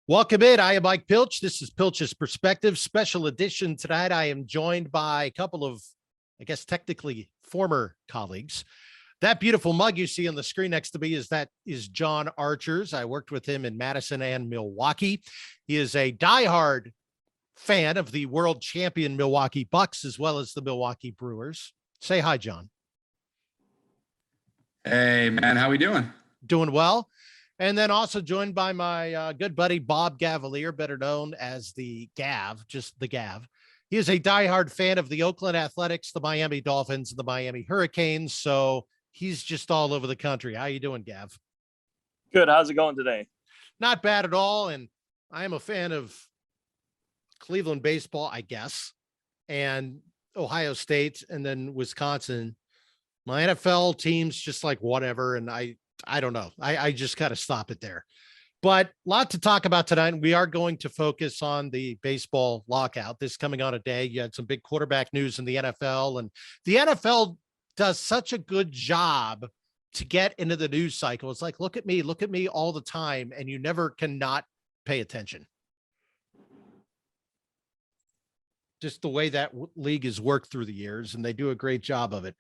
Welcome in. I am Mike Pilch. This is Pilch's Perspective Special Edition. Tonight, I am joined by a couple of, I guess, technically former colleagues. That beautiful mug you see on the screen next to me is John Archer's. I worked with him in Madison and Milwaukee. He is a diehard fan of the world champion Milwaukee Bucks, as well as the Milwaukee Brewers. Say hi, John. Hey, man. How we doing? Doing well. And then also joined by my good buddy, Bob Gavalier, better known as the Gav, just the Gav. He is a diehard fan of the Oakland Athletics, the Miami Dolphins, and the Miami Hurricanes. So he's just all over the country. How you doing, Gav? Good. How's it going today? Not bad at all. And I am a fan of Cleveland baseball, I guess, and Ohio State, and then Wisconsin. My NFL team's just like whatever. And I don't know. I just got to stop it there. But a lot to talk about tonight. And we are going to focus on the baseball lockout. This coming on a day. You had some big quarterback news in the NFL, and the NFL does such a good job to get into the news cycle. It's like, look at me all the time. And you never cannot pay attention. Just the way that league has worked through the years, and they do a great job of it.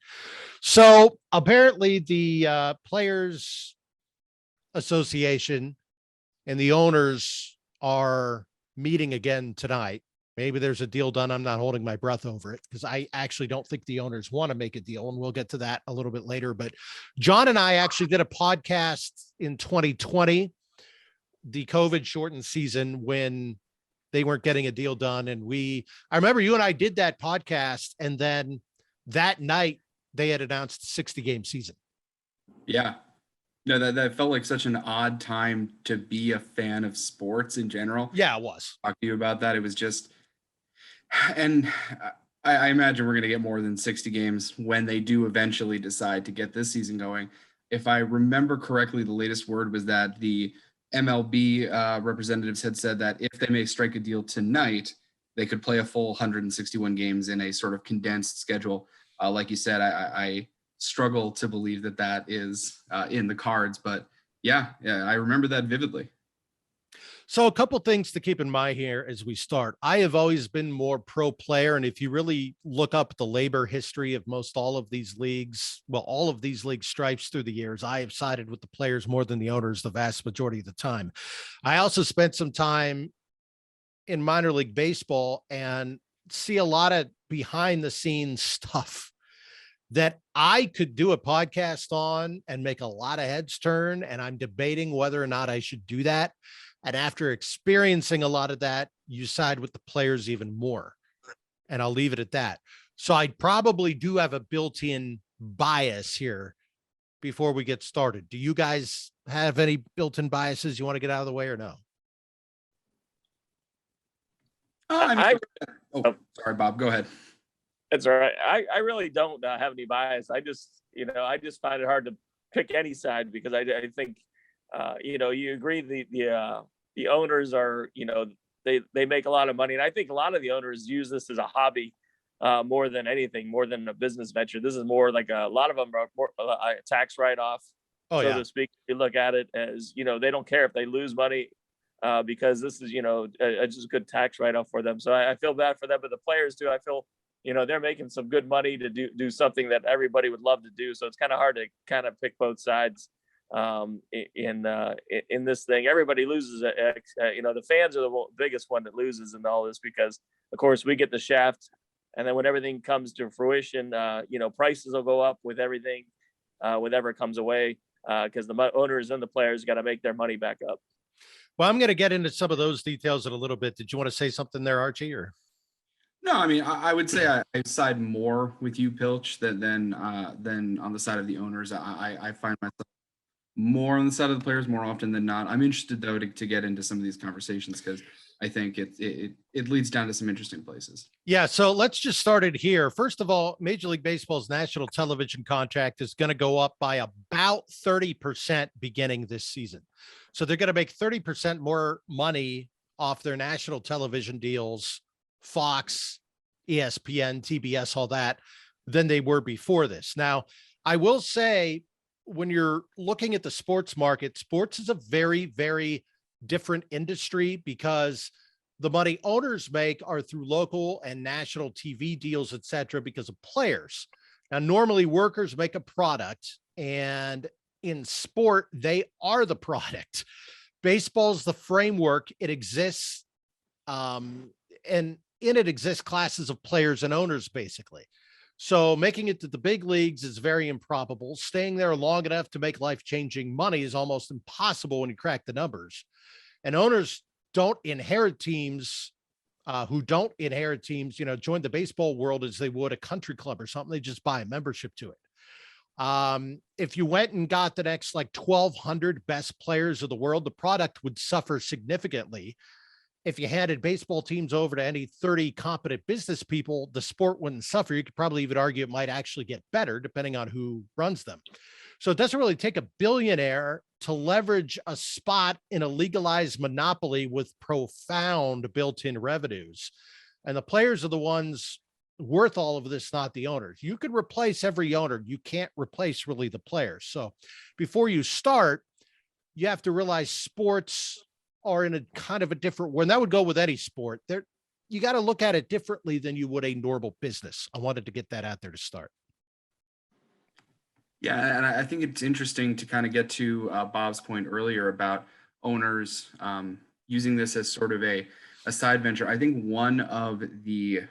So apparently the Players Association and the owners are meeting again tonight. Maybe there's a deal done. I'm not holding my breath over it because I actually don't think the owners want to make a deal, and we'll get to that a little bit later. But John and I actually did a podcast in 2020, the COVID shortened season, when they weren't getting a deal done. And I remember you and I did that podcast, and then that night they had announced a 60-game season. Yeah. No, that felt like such an odd time to be a fan of sports in general. Yeah, it was. Talk to you about that. It was just, and I imagine we're going to get more than 60 games when they do eventually decide to get this season going. If I remember correctly, the latest word was that the MLB representatives had said that if they may strike a deal tonight, they could play a full 161 games in a sort of condensed schedule. Like you said, I struggle to believe that is in the cards, but yeah, I remember that vividly. So a couple things to keep in mind here as we start. I have always been more pro player. And if you really look up the labor history of most all of these leagues, all of these league stripes through the years, I have sided with the players more than the owners the vast majority of the time. I also spent some time in minor league baseball and see a lot of behind the scenes stuff that I could do a podcast on and make a lot of heads turn. And I'm debating whether or not I should do that. And after experiencing a lot of that, you side with the players even more. And I'll leave it at that. So I probably do have a built-in bias here before we get started. Do you guys have any built-in biases you want to get out of the way or no? Sorry, Bob, go ahead. It's all right. I really don't have any bias. I just find it hard to pick any side because I think, you agree the owners are, they make a lot of money. And I think a lot of the owners use this as a hobby more than anything, more than a business venture. This is more like a lot of them are more a tax write-off, to speak. If you look at it as, they don't care if they lose money because this is, just a good tax write-off for them. So I feel bad for them, but the players too, I feel, they're making some good money to do something that everybody would love to do. So it's kind of hard to kind of pick both sides in this thing. Everybody loses. The fans are the biggest one that loses in all this because, of course, we get the shaft, and then when everything comes to fruition, prices will go up with everything, whatever comes away, because the owners and the players got to make their money back up. Well, I'm going to get into some of those details in a little bit. Did you want to say something there, Archie? Or no, I mean, I would say I side more with you, Pilch, than on the side of the owners. I find myself more on the side of the players more often than not. I'm interested though to get into some of these conversations because I think it leads down to some interesting places. Yeah, so let's just start it here. First of all, Major League Baseball's national television contract is going to go up by about 30% beginning this season. So they're going to make 30% more money off their national television deals, Fox, ESPN, TBS, all that, than they were before this. Now, I will say, when you're looking at the sports market, sports is a very, very different industry because the money owners make are through local and national TV deals, et cetera, because of players. Now, normally workers make a product, and in sport, they are the product. Baseball's the framework. It exists, and in it exists classes of players and owners, basically. So making it to the big leagues is very improbable. Staying there long enough to make life-changing money is almost impossible when you crack the numbers. And owners don't inherit teams who don't inherit teams, join the baseball world as they would a country club or something. They just buy a membership to it. If you went and got the next like 1,200 best players of the world, the product would suffer significantly. If you handed baseball teams over to any 30 competent business people, the sport wouldn't suffer. You could probably even argue it might actually get better depending on who runs them. So it doesn't really take a billionaire to leverage a spot in a legalized monopoly with profound built-in revenues. And the players are the ones worth all of this, not the owners. You could replace every owner. You can't replace really the players. So before you start, you have to realize sports are in a kind of a different world. And that would go with any sport. You got to look at it differently than you would a normal business. I wanted to get that out there to start. Yeah, and I think it's interesting to kind of get to Bob's point earlier about owners using this as sort of a side venture. I think one of the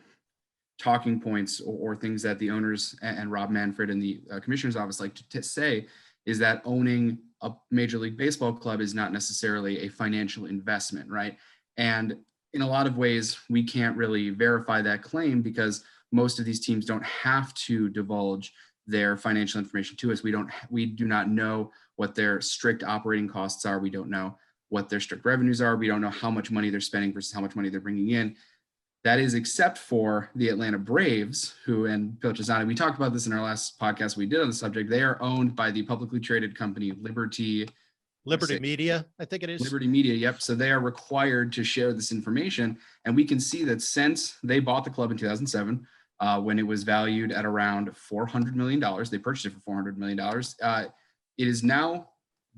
talking points or things that the owners and Rob Manfred and the commissioner's office like to say is that owning a Major League Baseball club is not necessarily a financial investment, right? And in a lot of ways, we can't really verify that claim because most of these teams don't have to divulge their financial information to us. We do not know what their strict operating costs are. We don't know what their strict revenues are. We don't know how much money they're spending versus how much money they're bringing in. That is except for the Atlanta Braves, who, and Pilch, we talked about this in our last podcast we did on the subject. They are owned by the publicly traded company Liberty Media, I think it is. Liberty Media, yep. So they are required to share this information. And we can see that since they bought the club in 2007, when it was valued at around $400 million, they purchased it for $400 million. It is now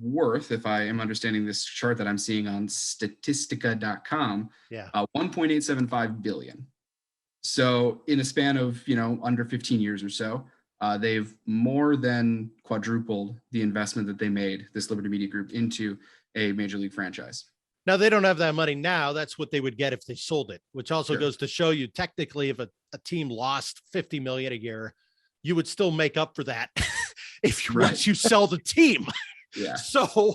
worth, if I am understanding this chart that I'm seeing on statistica.com, 1.875 billion. So in a span of, under 15 years or so, they've more than quadrupled the investment that they made, this Liberty Media Group, into a major league franchise. Now, they don't have that money now. That's what they would get if they sold it, which also goes to show you technically if a team lost 50 million a year, you would still make up for that if once you sell the team. Yeah. So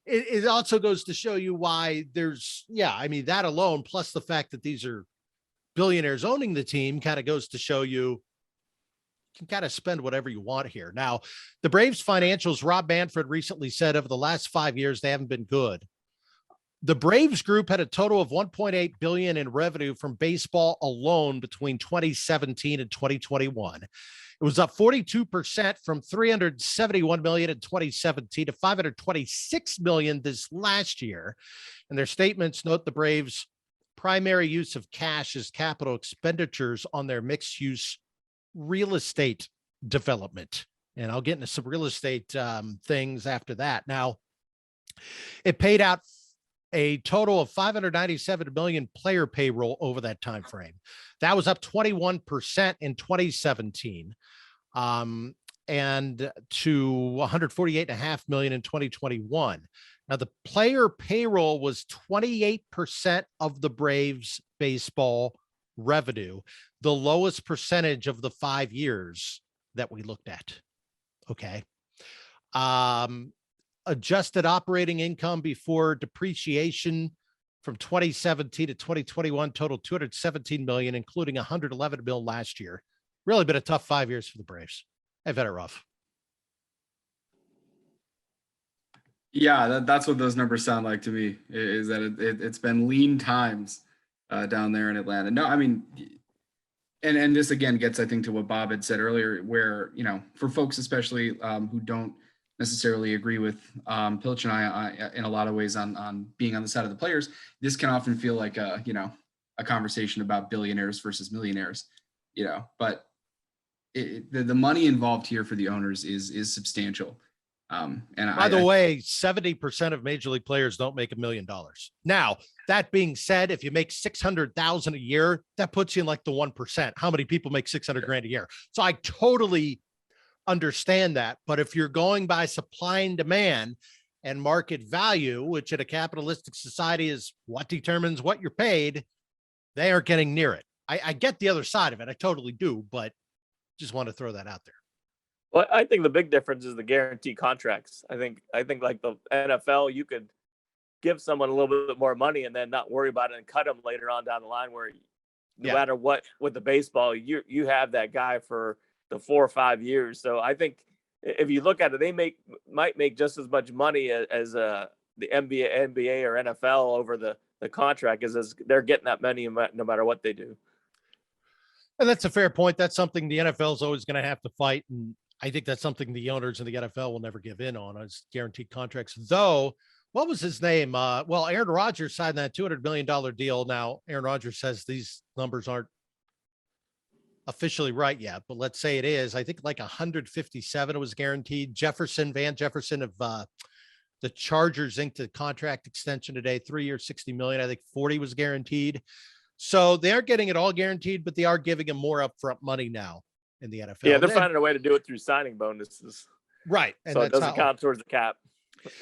it also goes to show you why there's, that alone, plus the fact that these are billionaires owning the team, kind of goes to show you can kind of spend whatever you want here. Now, the Braves financials, Rob Manfred recently said over the last 5 years, they haven't been good. The Braves group had a total of 1.8 billion in revenue from baseball alone between 2017 and 2021. It was up 42% from 371 million in 2017 to 526 million this last year. And their statements note the Braves' primary use of cash is capital expenditures on their mixed use real estate development. And I'll get into some real estate things after that. Now, it paid out a total of 597 million player payroll over that time frame. That was up 21% in 2017, and to 148.5 million in 2021. Now, the player payroll was 28% of the Braves baseball revenue, the lowest percentage of the 5 years that we looked at. Okay. Adjusted operating income before depreciation from 2017 to 2021 totaled 217 million, including 111 million last year. Really been a tough 5 years for the Braves. They've had it rough. Yeah, that's what those numbers sound like to me, is that it's been lean times down there in Atlanta. No, I mean, and this again gets, I think, to what Bob had said earlier, where, for folks especially who don't necessarily agree with Pilch and I in a lot of ways on being on the side of the players, this can often feel like a conversation about billionaires versus millionaires, but the money involved here for the owners is substantial. And by the way, 70% of major league players don't make $1 million. Now, that being said, if you make 600,000 a year, that puts you in like the 1%. How many people make 600 grand a year? So I totally understand that. But if you're going by supply and demand and market value, which in a capitalistic society is what determines what you're paid, they aren't getting near it. I get the other side of it. I totally do, but just want to throw that out there. Well, I think the big difference is the guarantee contracts. I think like the NFL, you could give someone a little bit more money and then not worry about it and cut them later on down the line, where no matter what, with the baseball, you have that guy for the 4 or 5 years. So I think if you look at it, they might make just as much money as the NBA or NFL over the contract, as they're getting that money no matter what they do. And that's a fair point. That's something the NFL is always going to have to fight. And I think that's something the owners of the NFL will never give in on, is guaranteed contracts. Though, what was his name? Well, Aaron Rodgers signed that $200 million deal. Now, Aaron Rodgers says these numbers aren't officially right yet, but let's say it is. I think like 157 was guaranteed. Van Jefferson of the Chargers inked a contract extension today, 3 years, 60 million. I think 40 was guaranteed. So they aren't getting it all guaranteed, but they are giving him more upfront money now in the NFL. Yeah, they're finding a way to do it through signing bonuses. Right. And so it doesn't count towards the cap,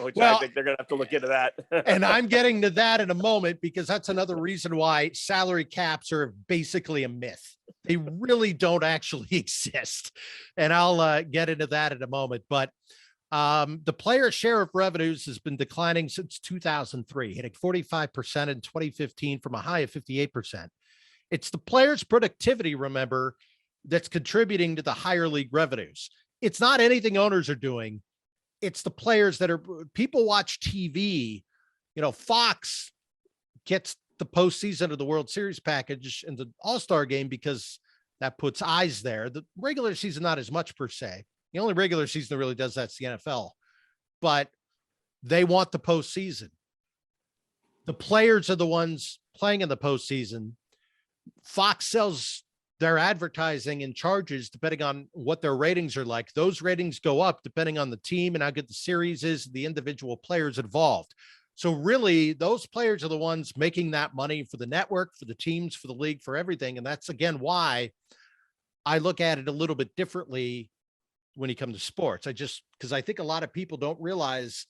which I think they're going to have to look into that. And I'm getting to that in a moment, because that's another reason why salary caps are basically a myth. They really don't actually exist. And I'll get into that in a moment. But the player share of revenues has been declining since 2003, hitting 45% in 2015 from a high of 58%. It's the players' productivity, remember, that's contributing to the higher league revenues. It's not anything owners are doing. It's the players that are, people watch TV. You know, Fox gets the postseason of the World Series package and the All-Star game because that puts eyes there. The regular season, not as much per se. The only regular season that really does that's the NFL, but they want the postseason. The players are the ones playing in the postseason. Fox sells their advertising and charges depending on what their ratings are like. Those ratings go up depending on the team and how good the series is, the individual players involved. So really, those players are the ones making that money for the network, for the teams, for the league, for everything. And that's, again, why I look at it a little bit differently when you come to sports. Because I think a lot of people don't realize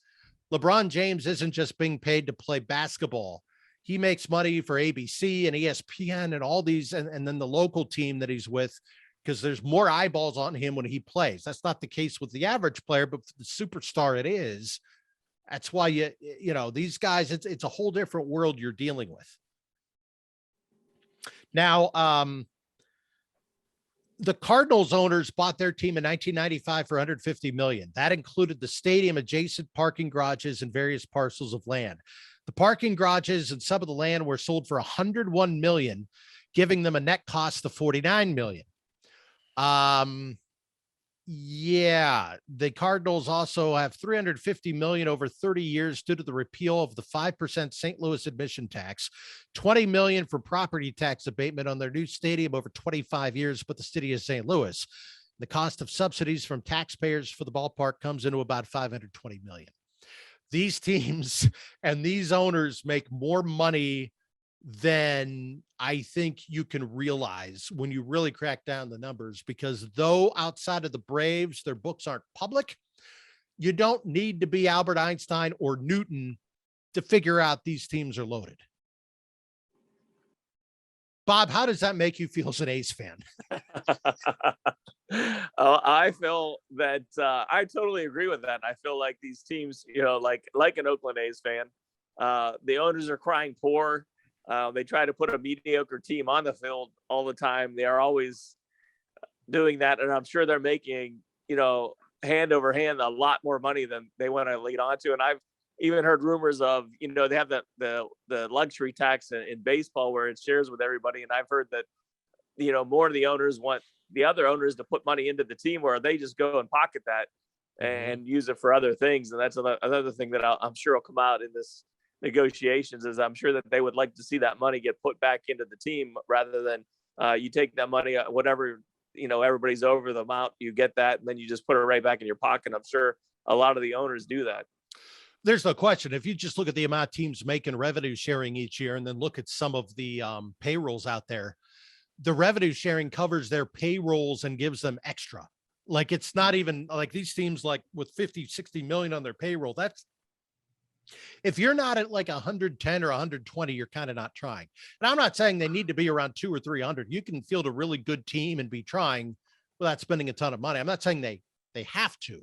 LeBron James isn't just being paid to play basketball. He makes money for ABC and ESPN and all these, and then the local team that he's with, because there's more eyeballs on him when he plays. That's not the case with the average player, but for the superstar it is. That's why you know, these guys, it's a whole different world you're dealing with. Now, the Cardinals owners bought their team in 1995 for $150 million. That included the stadium, adjacent parking garages, and various parcels of land. The parking garages and some of the land were sold for $101 million, giving them a net cost of $49 million. Yeah, the Cardinals also have $350 million over 30 years due to the repeal of the 5% St. Louis admission tax, $20 million for property tax abatement on their new stadium over 25 years, but the city of St. Louis. The cost of subsidies from taxpayers for the ballpark comes into about $520 million. These teams and these owners make more money than I think you can realize when you really crack down the numbers, because though outside of the Braves, their books aren't public, you don't need to be Albert Einstein or Newton to figure out these teams are loaded. Bob, how does that make you feel as an A's fan? I feel that I totally agree with that. I feel like these teams, you know, like an Oakland A's fan, the owners are crying poor. They try to put a mediocre team on the field all the time. They are always doing that. And I'm sure they're making, you know, hand over hand, a lot more money than they want to lead on to. And I've even heard rumors of, you know, they have the luxury tax in baseball where it shares with everybody. And I've heard that, you know, more of the owners want the other owners to put money into the team where they just go and pocket that and use it for other things. And that's another thing that I'm sure will come out in this negotiations, is I'm sure that they would like to see that money get put back into the team rather than you take that money, whatever, you know, everybody's over the amount, you get that, and then you just put it right back in your pocket. I'm sure a lot of the owners do that. There's no question. If you just look at the amount of teams making revenue sharing each year and then look at some of the payrolls out there, the revenue sharing covers their payrolls and gives them extra. Like, it's not even like these teams like with 50, 60 million on their payroll. That's, if you're not at like 110 or 120, you're kind of not trying. And I'm not saying they need to be around 200 or 300. You can field a really good team and be trying without spending a ton of money. I'm not saying they have to,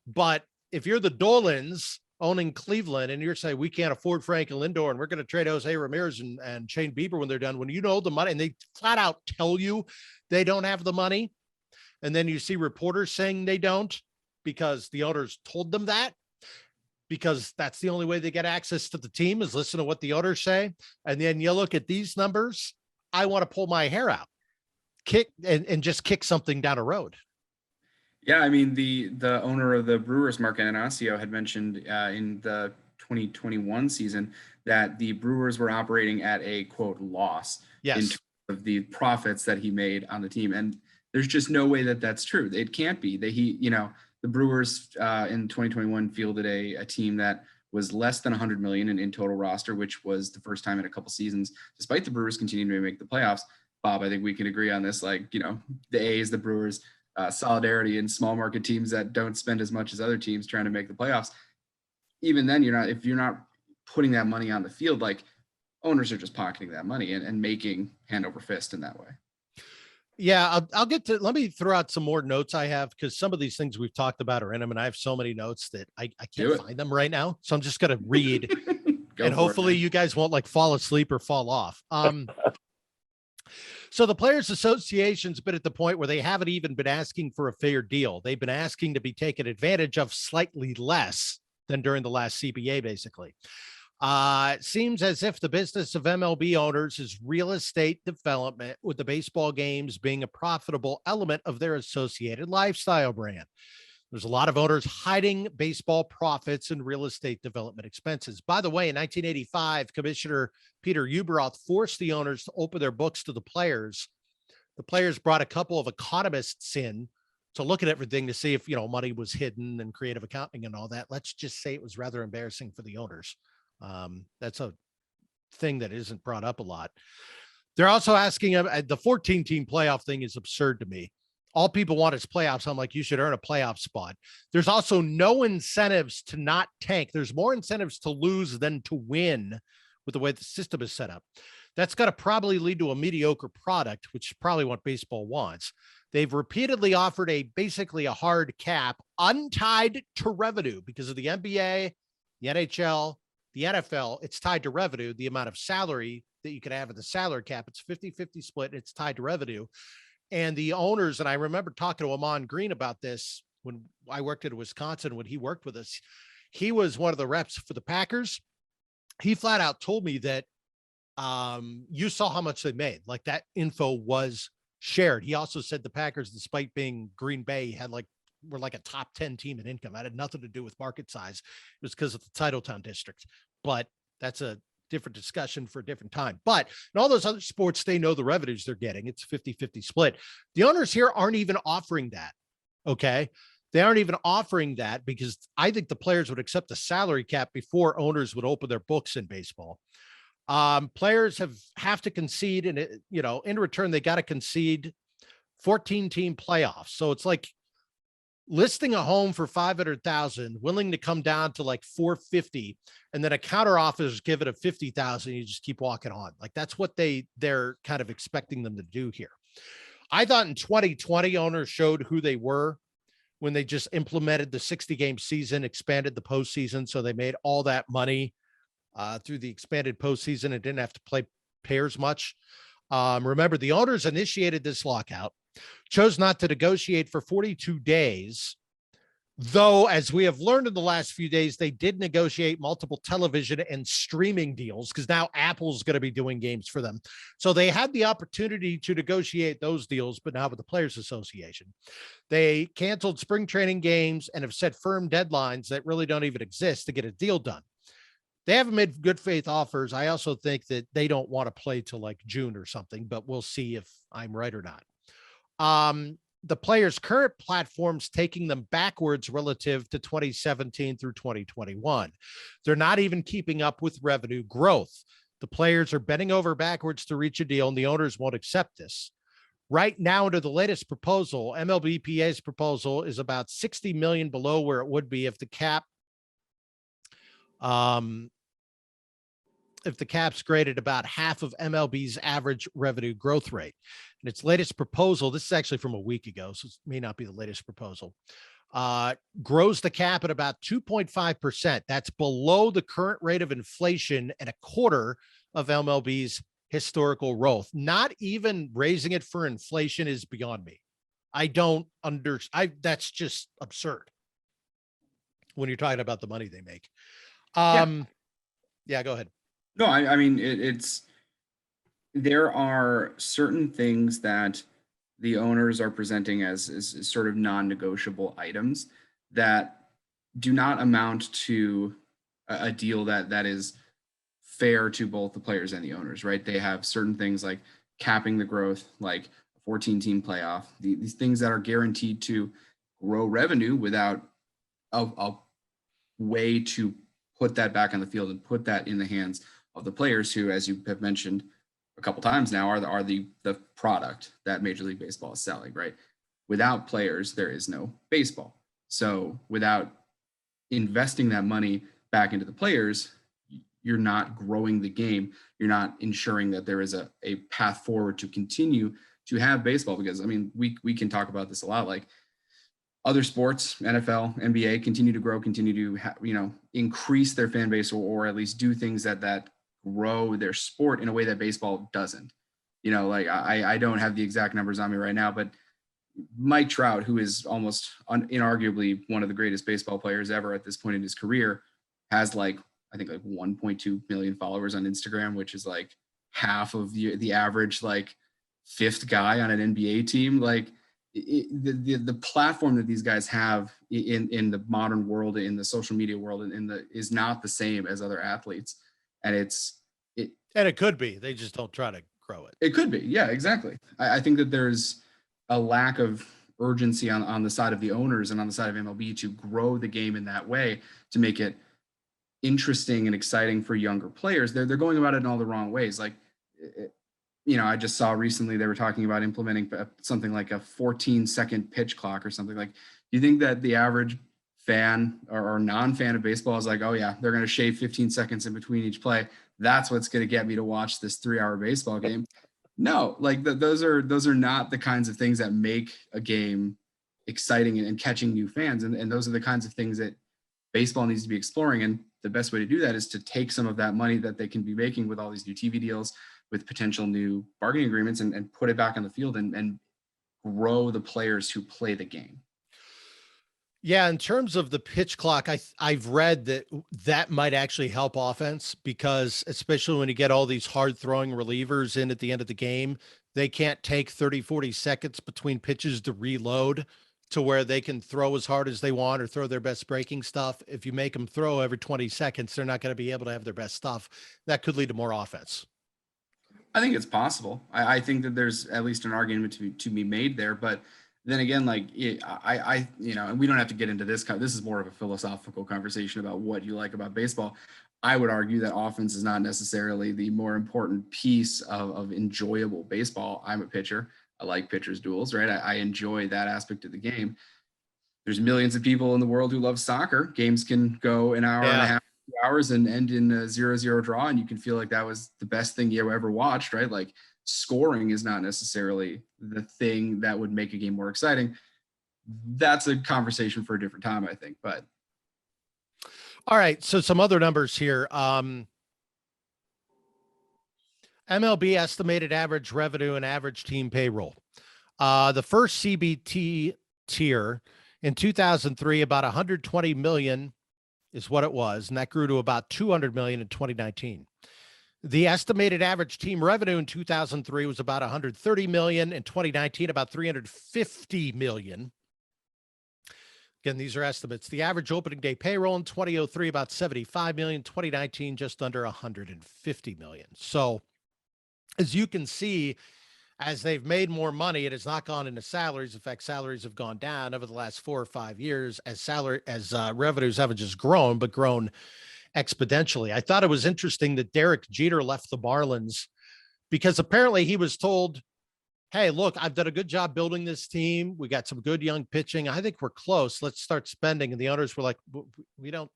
but if you're the Dolans owning Cleveland and you're saying we can't afford Frank and Lindor and we're going to trade Jose Ramirez and Shane Bieber when they're done, when you know the money and they flat out tell you they don't have the money, and then you see reporters saying they don't because the owners told them that, because that's the only way they get access to the team is listen to what the owners say. And then you look at these numbers, I want to pull my hair out, kick and just kick something down a road. Yeah, I mean, the owner of the Brewers, Mark Anastasio, had mentioned in the 2021 season that the Brewers were operating at a quote loss in terms of the profits that he made on the team, and there's just no way that that's true. It can't be. The Brewers in 2021 fielded a team that was less than 100 million in total roster, which was the first time in a couple seasons, despite the Brewers continuing to make the playoffs. Bob, I think we can agree on this. Like, the A's, the Brewers. Solidarity in small market teams that don't spend as much as other teams trying to make the playoffs. Even then, if you're not putting that money on the field, like, owners are just pocketing that money and making hand over fist in that way. Yeah, I'll get to, let me throw out some more notes I have, because some of these things we've talked about are in them and I have so many notes that I can't find them right now. So I'm just going to read and hopefully you guys won't like fall asleep or fall off. So the Players Association's been at the point where they haven't even been asking for a fair deal. They've been asking to be taken advantage of slightly less than during the last CBA, basically. It seems as if the business of MLB owners is real estate development, with the baseball games being a profitable element of their associated lifestyle brand. There's a lot of owners hiding baseball profits and real estate development expenses. By the way, in 1985, Commissioner Peter Ueberroth forced the owners to open their books to the players. The players brought a couple of economists in to look at everything to see if, money was hidden and creative accounting and all that. Let's just say it was rather embarrassing for the owners. That's a thing that isn't brought up a lot. They're also asking the 14-team playoff thing is absurd to me. All people want is playoffs. I'm like, you should earn a playoff spot. There's also no incentives to not tank. There's more incentives to lose than to win with the way the system is set up. That's got to probably lead to a mediocre product, which is probably what baseball wants. They've repeatedly offered basically a hard cap untied to revenue because of the NBA, the NHL, the NFL. It's tied to revenue, the amount of salary that you could have at the salary cap. It's 50-50 split. And it's tied to revenue. And the owners, and I remember talking to Amon Green about this when I worked at Wisconsin, when he worked with us. He was one of the reps for the Packers. He flat out told me that you saw how much they made. Like, that info was shared. He also said the Packers, despite being Green Bay, were like a top 10 team in income. That had nothing to do with market size. It was because of the Titletown district. But that's a different discussion for a different time. But in all those other sports, they know the revenues they're getting. It's 50-50 split. The owners here aren't even offering that. Okay. They aren't even offering that because I think the players would accept the salary cap before owners would open their books in baseball. Players have to concede, and in return, they got to concede 14-team playoffs. So it's like listing a home for 500,000, willing to come down to like 450, and then a counter offer is given at 50,000. You just keep walking on. Like, that's what they're kind of expecting them to do here. I thought in 2020, owners showed who they were when they just implemented the 60-game season, expanded the postseason. So they made all that money through the expanded postseason and didn't have to play pairs much. Remember, the owners initiated this lockout, chose not to negotiate for 42 days, though, as we have learned in the last few days, they did negotiate multiple television and streaming deals because now Apple's going to be doing games for them. So they had the opportunity to negotiate those deals, but now with the Players Association. They canceled spring training games and have set firm deadlines that really don't even exist to get a deal done. They haven't made good faith offers. I also think that they don't want to play till like June or something, but we'll see if I'm right or not. the players' current platforms taking them backwards relative to 2017 through 2021. They're not even keeping up with revenue growth. The players are bending over backwards to reach a deal, and the owners won't accept this. Right now, under the latest proposal, MLBPA's proposal is about 60 million below where it would be if the cap's graded about half of MLB's average revenue growth rate. And its latest proposal, this is actually from a week ago, so it may not be the latest proposal, grows the cap at about 2.5%. That's below the current rate of inflation and a quarter of MLB's historical growth. Not even raising it for inflation is beyond me. That's just absurd when you're talking about the money they make. Yeah, go ahead. No, I mean, there are certain things that the owners are presenting as sort of non-negotiable items that do not amount to a deal that is fair to both the players and the owners, right? They have certain things like capping the growth, like a 14-team playoff, these things that are guaranteed to grow revenue without a way to put that back on the field and put that in the hands of the players who, as you have mentioned a couple times now, are the product that Major League Baseball is selling, right? Without players, there is no baseball. So without investing that money back into the players, you're not growing the game. You're not ensuring that there is a path forward to continue to have baseball. Because I mean, we can talk about this a lot. Like other sports, NFL, NBA, continue to grow, continue to increase their fan base, or at least do things that grow their sport in a way that baseball doesn't. Like I don't have the exact numbers on me right now, but Mike Trout, who is almost inarguably one of the greatest baseball players ever at this point in his career, has I think 1.2 million followers on Instagram, which is like half of the average fifth guy on an NBA team. Like the platform that these guys have in the modern world, in the social media world, is not the same as other athletes. And it could be, they just don't try to grow it. It could be. Yeah, exactly. I think that there's a lack of urgency on the side of the owners and on the side of MLB to grow the game in that way, to make it interesting and exciting for younger players. They're going about it in all the wrong ways. I just saw recently they were talking about implementing something like a 14-second pitch clock or something. Like, do you think that the average fan or non-fan of baseball is like, oh yeah, they're going to shave 15 seconds in between each play, that's what's going to get me to watch this 3-hour baseball game? No, those are not the kinds of things that make a game exciting and catching new fans. And those are the kinds of things that baseball needs to be exploring. And the best way to do that is to take some of that money that they can be making with all these new TV deals, with potential new bargaining agreements, and put it back on the field and grow the players who play the game. Yeah, in terms of the pitch clock, I've read that might actually help offense, because especially when you get all these hard throwing relievers in at the end of the game, they can't take 30, 40 seconds between pitches to reload to where they can throw as hard as they want or throw their best breaking stuff. If you make them throw every 20 seconds, they're not going to be able to have their best stuff. That could lead to more offense. I think it's possible. I think that there's at least an argument to be made there, but then again, and we don't have to get into this. This is more of a philosophical conversation about what you like about baseball. I would argue that offense is not necessarily the more important piece of enjoyable baseball. I'm a pitcher. I like pitchers' duels, right? I enjoy that aspect of the game. There's millions of people in the world who love soccer. Games can go an hour and a half, 2 hours, and end in a 0-0 draw, and you can feel like that was the best thing you ever watched, right? Like, scoring is not necessarily the thing that would make a game more exciting. That's a conversation for a different time, I think. But all right, so some other numbers here. MLB estimated average revenue and average team payroll. The first CBT tier in 2003, about 120 million is what it was, and that grew to about 200 million in 2019. The estimated average team revenue in 2003 was about 130 million. In 2019, about 350 million. Again, these are estimates. The average opening day payroll in 2003, about 75 million. 2019, just under 150 million. So as you can see, as they've made more money, it has not gone into salaries. In fact, salaries have gone down over the last 4 or 5 years as revenues haven't just grown, but grown exponentially. I thought it was interesting that Derek Jeter left the Marlins because apparently he was told, hey, look, I've done a good job building this team. We got some good young pitching. I think we're close. Let's start spending. And the owners were like, we don't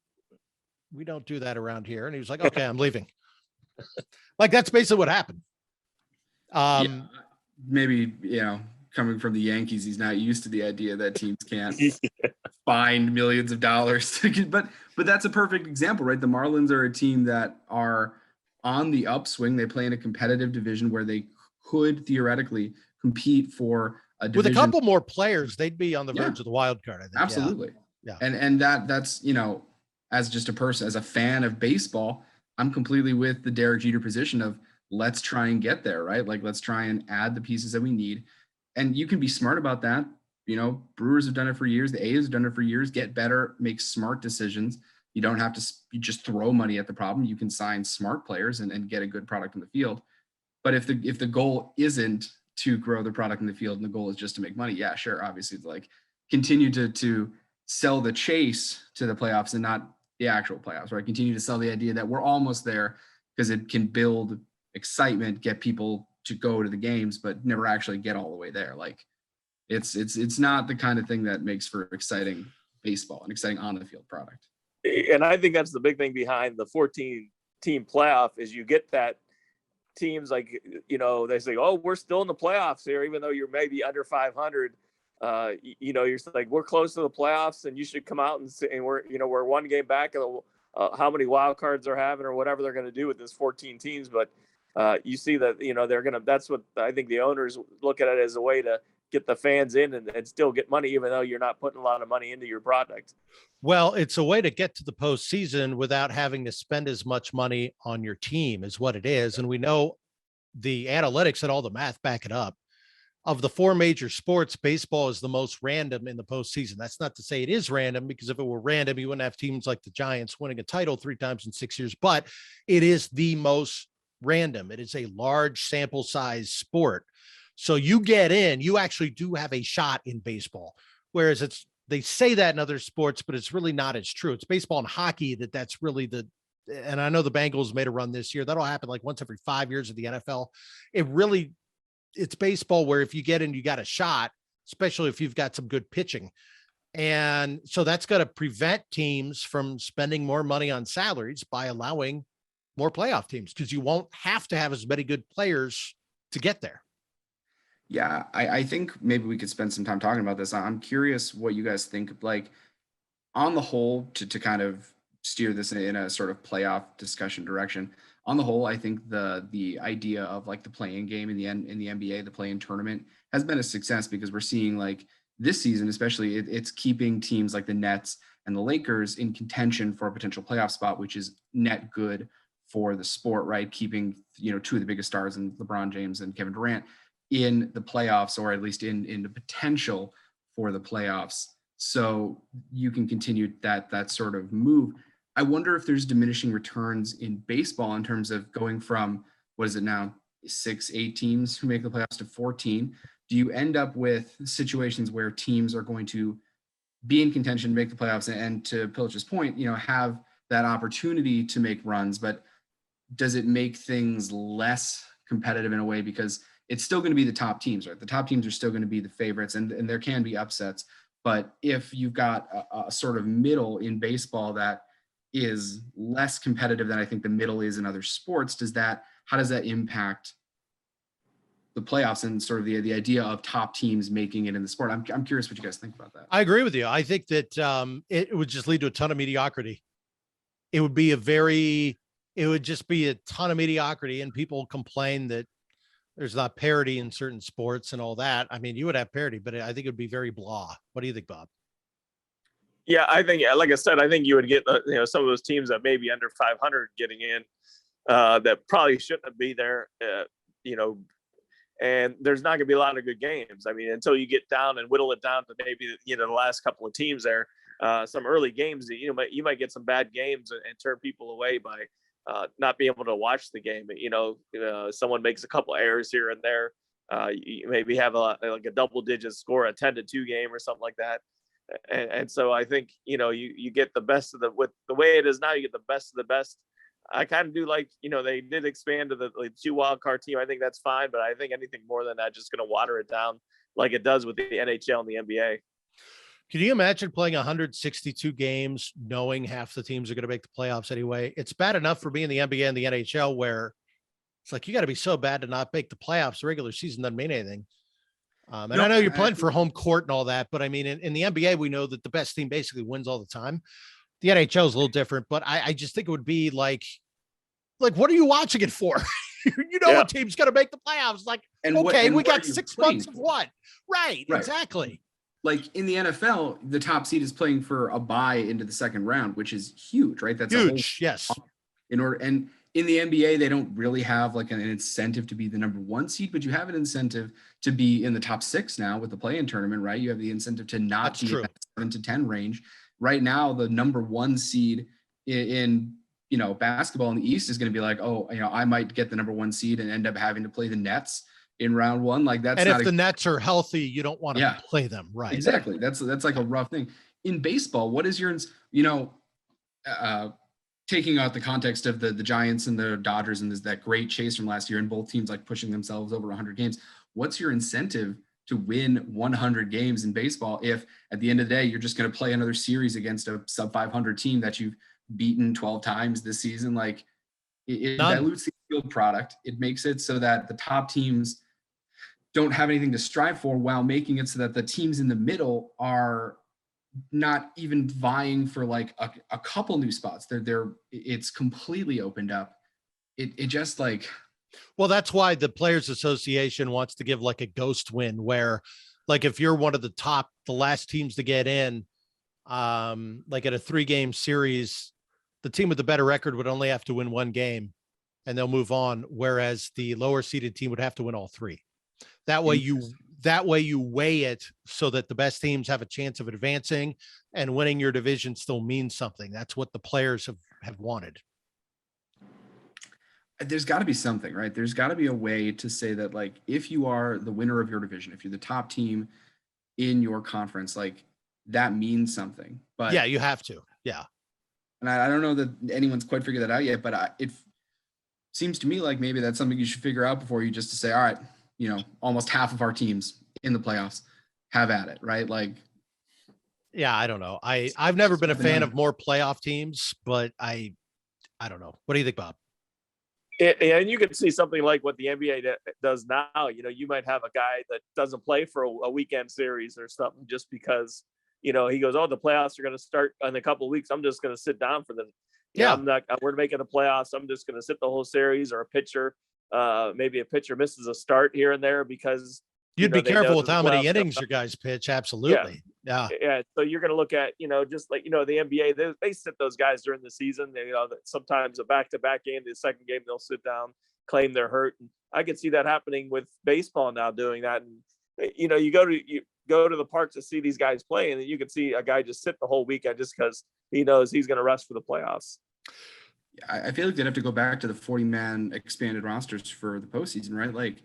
do that around here. And he was like, okay, I'm leaving. Like, that's basically what happened. Yeah, maybe, coming from the Yankees, he's not used to the idea that teams can't find millions of dollars to get, but that's a perfect example, right? The Marlins are a team that are on the upswing. They play in a competitive division where they could theoretically compete for a division. With a couple more players, they'd be on the verge of the wild card, I think. Absolutely. Yeah. And that's, as just a person, as a fan of baseball, I'm completely with the Derek Jeter position of let's try and get there, right? Like, let's try and add the pieces that we need. And you can be smart about that. Brewers have done it for years. The A's have done it for years. Get better, make smart decisions. You don't have to just throw money at the problem. You can sign smart players and get a good product in the field. But if the goal isn't to grow the product in the field and the goal is just to make money, yeah, sure. Obviously, it's like continue to sell the chase to the playoffs and not the actual playoffs, right? Continue to sell the idea that we're almost there because it can build excitement, get people to go to the games, but never actually get all the way there. Like it's not the kind of thing that makes for exciting baseball and exciting on the field product. And I think that's the big thing behind the 14-team playoff is you get that teams like, they say, oh, we're still in the playoffs here, even though you're maybe under 500. You're like, we're close to the playoffs and you should come out and we're one game back of how many wild cards they're having or whatever they're going to do with this 14 teams. But you see that, that's what I think the owners look at it as a way to get the fans in and still get money, even though you're not putting a lot of money into your product. Well, it's a way to get to the postseason without having to spend as much money on your team is what it is. And we know the analytics and all the math back it up. Of the 4 major sports, baseball is the most random in the postseason. That's not to say it is random, because if it were random, you wouldn't have teams like the Giants winning a title 3 times in 6 years, but it is the most random. It is a large sample size sport. So you get in, you actually do have a shot in baseball. Whereas they say that in other sports, but it's really not as true. It's baseball and hockey that's really and I know the Bengals made a run this year. That'll happen like once every 5 years of the NFL. It's baseball where if you get in, you got a shot, especially if you've got some good pitching. And so that's going to prevent teams from spending more money on salaries by allowing more playoff teams, because you won't have to have as many good players to get there. Yeah, I think maybe we could spend some time talking about this. I'm curious what you guys think, like on the whole, to kind of steer this in a sort of playoff discussion direction. On the whole, I think the idea of like the play-in game in the NBA, the play-in tournament, has been a success, because we're seeing like this season, especially, it's keeping teams like the Nets and the Lakers in contention for a potential playoff spot, which is net good for the sport, right? Keeping 2 of the biggest stars in LeBron James and Kevin Durant in the playoffs, or at least in the potential for the playoffs. So you can continue that sort of move. I wonder if there's diminishing returns in baseball in terms of going from, what is it now, 6-8 teams who make the playoffs to 14. Do you end up with situations where teams are going to be in contention, make the playoffs, and to Pilch's point, have that opportunity to make runs, but does it make things less competitive in a way, because it's still going to be the top teams, right? The top teams are still going to be the favorites, and there can be upsets. But if you've got a sort of middle in baseball that is less competitive than I think the middle is in other sports, how does that impact the playoffs and sort of the idea of top teams making it in the sport? I'm curious what you guys think about that. I agree with you. I think that it would just lead to a ton of mediocrity. It would just be a ton of mediocrity, and people complain that there's not parity in certain sports and all that. I mean, you would have parity, but I think it would be very blah. What do you think, Bob? Yeah, I think, like I said, I think you would get some of those teams that may be under 500 getting in that probably shouldn't be there. And there's not going to be a lot of good games. I mean, until you get down and whittle it down to maybe the last couple of teams there, some early games that you might get some bad games and turn people away by not being able to watch the game. Someone makes a couple errors here and there. You maybe have like a double digit score, a 10-2 game or something like that. And so I think, you get the best of with the way it is now, you get the best of the best. I kind of do like, they did expand to the like 2 wild card team. I think that's fine, but I think anything more than that just going to water it down like it does with the NHL and the NBA. Can you imagine playing 162 games, knowing half the teams are going to make the playoffs anyway? It's bad enough for me in the NBA and the NHL where it's like, you got to be so bad to not make the playoffs. The regular season doesn't mean anything. And I know you're playing for home court and all that, but I mean, in the NBA, we know that the best team basically wins all the time. The NHL is a little different, but I just think it would be like, what are you watching it for? A team's going to make the playoffs. Like, and okay, we got 6 months of what? Right, exactly. Like in the NFL, the top seed is playing for a bye into the second round, which is huge, right? That's huge. Yes. And in the NBA, they don't really have like an incentive to be the number 1 seed, but you have an incentive to be in the top 6 now with the play-in tournament, right? You have the incentive to not be in that 7 to 10 range. Right now, the number 1 seed in basketball in the East is going to be like, I might get the number 1 seed and end up having to play the Nets in round 1. Like that's, and if the Nets are healthy, you don't want to play them, right? Exactly. That's like a rough thing. In baseball, what is your, taking out the context of the Giants and the Dodgers and that great chase from last year and both teams like pushing themselves over 100 games, what's your incentive to win 100 games in baseball if at the end of the day you're just going to play another series against a sub 500 team that you've beaten 12 times this season? Like it dilutes the field product. It makes it so that the top teams don't have anything to strive for, while making it so that the teams in the middle are not even vying for like a couple new spots. It's completely opened up. It just like, well, that's why the Players Association wants to give like a ghost win where like, if you're one of the last teams to get in, like at a 3-game series, the team with the better record would only have to win 1 game and they'll move on. Whereas the lower seeded team would have to win all 3. That way you weigh it so that the best teams have a chance of advancing, and winning your division still means something. That's what the players have wanted. There's got to be something, right? There's got to be a way to say that, like, if you are the winner of your division, if you're the top team in your conference, like that means something. But yeah, you have to. Yeah. And I don't know that anyone's quite figured that out yet, but it seems to me like maybe that's something you should figure out before you just to say, all right, almost half of our teams in the playoffs have at it, right? Like, yeah, I don't know. I've never been a fan of more playoff teams, but I don't know. What do you think, Bob? And you can see something like what the NBA does now. You might have a guy that doesn't play for a weekend series or something just because, he goes, the playoffs are going to start in a couple of weeks. I'm just going to sit down for them. We're making the playoffs. I'm just going to sit the whole series, or a pitcher. Maybe a pitcher misses a start here and there because you'd be careful with how many innings your guys pitch. Absolutely. Yeah. So you're going to look at, just like, the NBA, they sit those guys during the season. They, sometimes a back-to-back game, the second game, they'll sit down, claim they're hurt. And I can see that happening with baseball now, doing that. And, you go to the park to see these guys play, and then you can see a guy just sit the whole weekend just because he knows he's going to rest for the playoffs. I feel like they'd have to go back to the 40-man expanded rosters for the postseason, right? Like,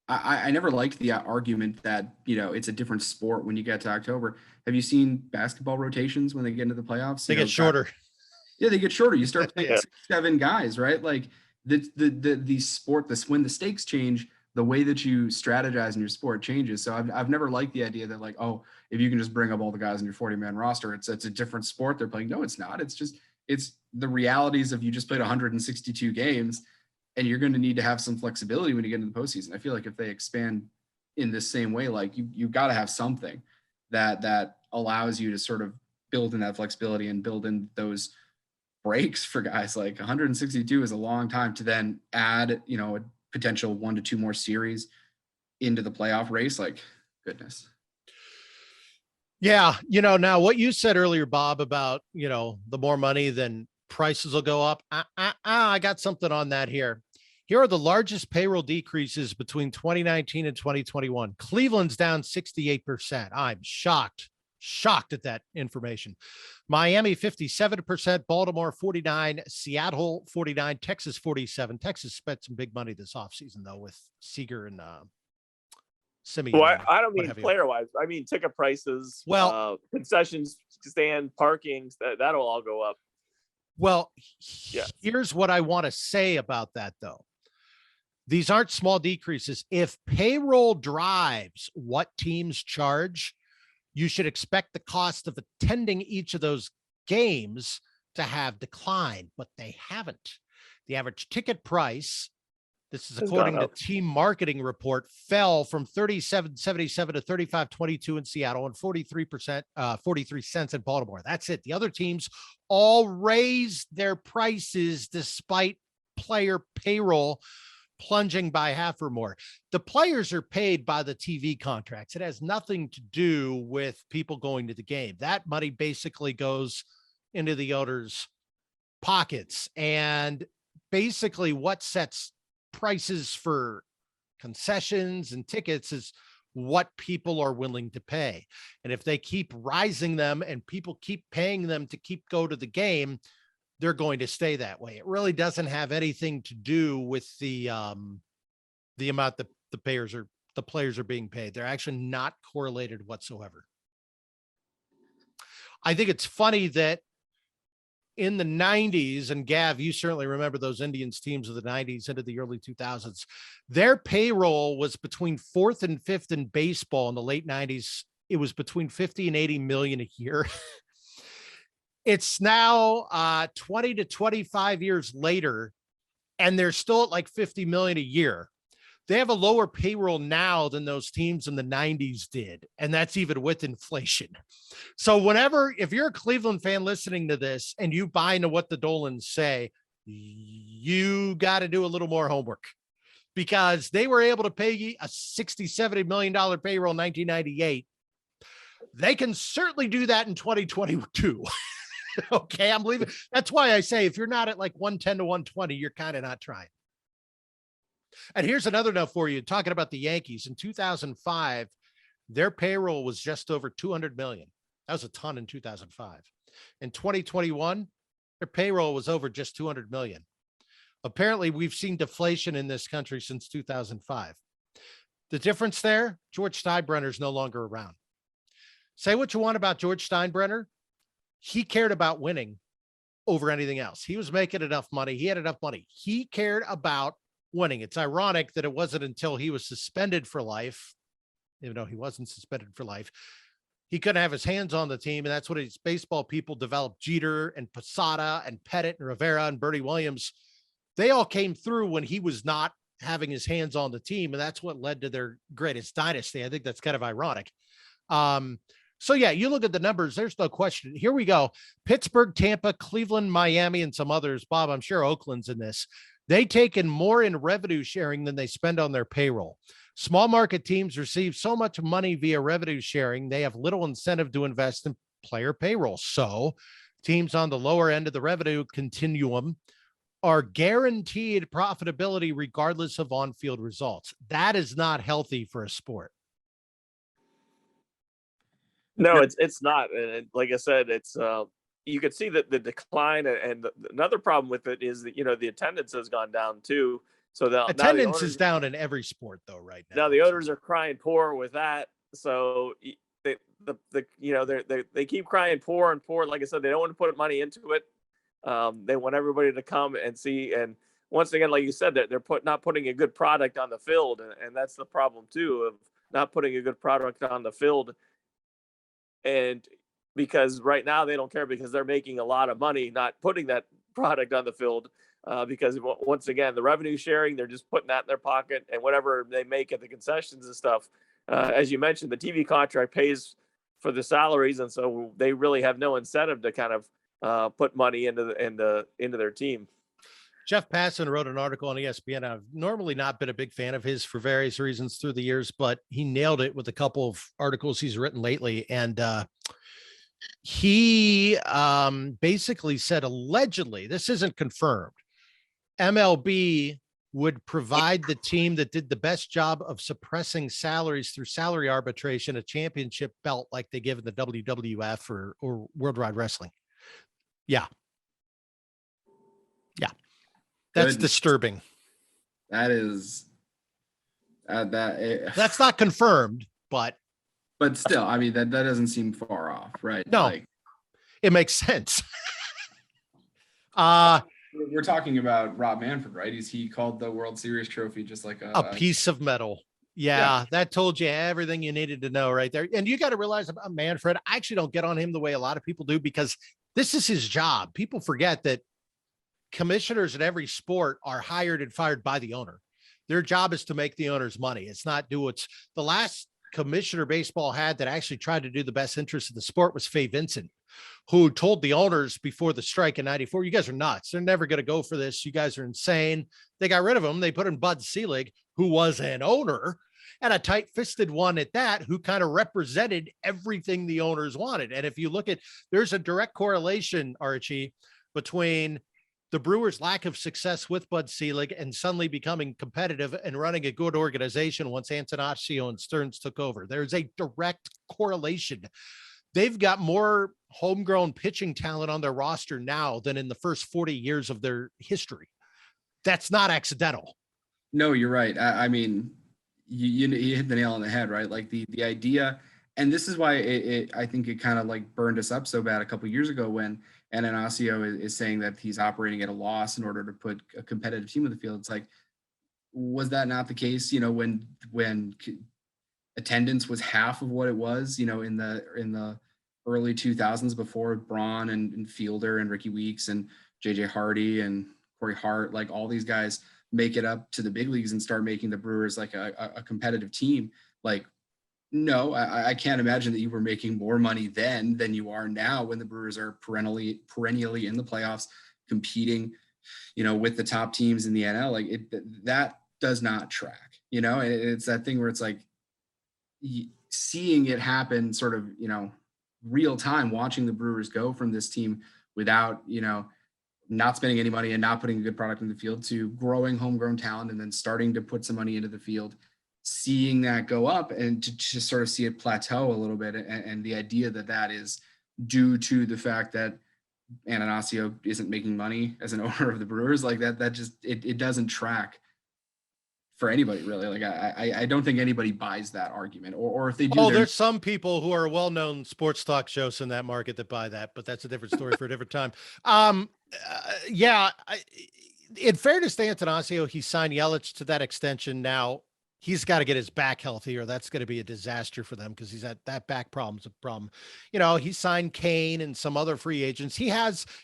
I never liked the argument that, it's a different sport when you get to October. Have you seen basketball rotations when they get into the playoffs? They get shorter. Yeah, they get shorter. You start playing 6-7 guys, right? Like the sport, when the stakes change, the way that you strategize in your sport changes. So I've never liked the idea that, like, if you can just bring up all the guys in your 40-man roster, it's a different sport they're playing. No, it's not. It's the realities of you just played 162 games, and you're going to need to have some flexibility when you get into the postseason. I feel like if they expand in this same way, like you've got to have something that allows you to sort of build in that flexibility and build in those breaks for guys. Like 162 is a long time to then add, a potential 1 to 2 more series into the playoff race. Like, goodness. Yeah. Now what you said earlier, Bob, about, the more money, then prices will go up. I got something on that here. Here are the largest payroll decreases between 2019 and 2021. Cleveland's down 68%. I'm shocked at that information. Miami, 57%, Baltimore, 49, Seattle, 49, Texas, 47. Texas spent some big money this offseason, though, with Seager and Simeon. Well, I don't what mean have you. player wise. I mean ticket prices, Well- concessions stand, parkings. That'll all go up. Well, Yes. here's what I want to say about that, though. These aren't small decreases. If payroll drives what teams charge, you should expect the cost of attending each of those games to have declined, but they haven't. The average ticket price, this is Has according gone to up. Team Marketing Report, fell from $37.77 to $35.22 in Seattle and 43 cents in Baltimore. That's it. The other teams all raised their prices despite player payroll plunging by half or more. The players are paid by the TV contracts. It has nothing to do with people going to the game. That money basically goes into the owners' pockets. And basically what sets prices for concessions and tickets is what people are willing to pay. And if they keep rising them and people keep paying them to go to the game, they're going to stay that way. It really doesn't have anything to do with the amount that the players are being paid. They're actually not correlated whatsoever. I think it's funny that in the 90s, and Gav, you certainly remember those Indians teams of the 90s into the early 2000s, their payroll was between fourth and fifth in baseball in the late 90s. It was between 50 and 80 million a year. It's now 20 to 25 years later, and they're still at like 50 million a year. They have a lower payroll now than those teams in the 90s did. And that's even with inflation. So if you're a Cleveland fan listening to this and you buy into what the Dolans say, you got to do a little more homework, because they were able to pay a $60-70 million payroll in 1998. They can certainly do that in 2022. Okay, I'm leaving. That's why I say if you're not at like 110 to 120, you're kind of not trying. And here's another note for you. Talking about the Yankees in 2005, their payroll was just over 200 million. That was a ton in 2005. In 2021, their payroll was over just 200 million. Apparently, we've seen deflation in this country since 2005. The difference there, George Steinbrenner's no longer around. Say what you want about George Steinbrenner. He cared about winning over anything else. He was making enough money. He had enough money. He cared about winning. It's ironic that it wasn't until he was suspended for life, even though he wasn't suspended for life, he couldn't have his hands on the team. And that's what his baseball people developed. Jeter and Posada and Pettit and Rivera and Bertie Williams. They all came through when he was not having his hands on the team. And that's what led to their greatest dynasty. I think that's kind of ironic. So yeah, you look at the numbers, there's no question. Here we go. Pittsburgh, Tampa, Cleveland, Miami, and some others. Bob, I'm sure Oakland's in this. They take in more in revenue sharing than they spend on their payroll. Small market teams receive so much money via revenue sharing, they have little incentive to invest in player payroll. So teams on the lower end of the revenue continuum are guaranteed profitability regardless of on-field results. That is not healthy for a sport. No, it's not. And like I said, it's you could see that the decline, and another problem with it is that the attendance has gone down too. So attendance is down in every sport though right now. Now the owners are crying poor with that. So they keep crying poor and poor. Like I said, they don't want to put money into it. They want everybody to come and see. And once again, like you said, they're not putting a good product on the field, and that's the problem too, of not putting a good product on the field. And because right now they don't care, because they're making a lot of money not putting that product on the field, because once again, the revenue sharing, they're just putting that in their pocket, and whatever they make at the concessions and stuff, as you mentioned, the TV contract pays for the salaries, and so they really have no incentive to kind of put money into their team. Jeff Passan wrote an article on ESPN. I've normally not been a big fan of his for various reasons through the years, but he nailed it with a couple of articles he's written lately. And he basically said, allegedly, this isn't confirmed, MLB would provide the team that did the best job of suppressing salaries through salary arbitration a championship belt like they give in the WWF or World Wide Wrestling. Yeah. That's disturbing. That's That's not confirmed, but still, I mean, that doesn't seem far off, right? no, Like, it makes sense. we're talking about Rob Manfred, right? He called the World Series trophy just like A piece of metal. Yeah, that told you everything you needed to know right there. And you got to realize about Manfred, I actually don't get on him the way a lot of people do, because this is his job. People forget that commissioners in every sport are hired and fired by the owner. Their job is to make the owner's money. It's not do what's the last commissioner baseball had that actually tried to do the best interest of the sport was Fay Vincent, who told the owners before the strike in 94, you guys are nuts. They're never going to go for this. You guys are insane. They got rid of him. They put in Bud Selig, who was an owner and a tight-fisted one at that, who kind of represented everything the owners wanted. And if you look at, there's a direct correlation, Archie, between the Brewers' lack of success with Bud Selig and suddenly becoming competitive and running a good organization once Antonaccio and Stearns took over. There's a direct correlation. They've got more homegrown pitching talent on their roster now than in the first 40 years of their history. That's not accidental. No, you're right. I mean, you hit the nail on the head, right? Like the idea, and this is why I think it kind of like burned us up so bad a couple of years ago when Antonaccio is saying that he's operating at a loss in order to put a competitive team in the field. It's like, was that not the case? When attendance was half of what it was, in the early 2000s before Braun and Fielder and Ricky Weeks and JJ Hardy and Corey Hart, like all these guys make it up to the big leagues and start making the Brewers like a competitive team. Like, no, I can't imagine that you were making more money then than you are now when the Brewers are perennially in the playoffs, competing, with the top teams in the NL. Like that does not track, it's that thing where it's like seeing it happen sort of, real time, watching the Brewers go from this team without, not spending any money and not putting a good product in the field to growing homegrown talent and then starting to put some money into the field, seeing that go up and to just sort of see it plateau a little bit. And the idea that is due to the fact that Antonaccio isn't making money as an owner of the Brewers, like that just, it doesn't track for anybody really. Like I don't think anybody buys that argument, or if they do, there's some people who are well-known sports talk shows in that market that buy that, but that's a different story for a different time. In fairness to Antonaccio, he signed Yelich to that extension. Now he's got to get his back healthy, or that's going to be a disaster for them, because he's had that back problem's a problem. He signed Kane and some other free agents. You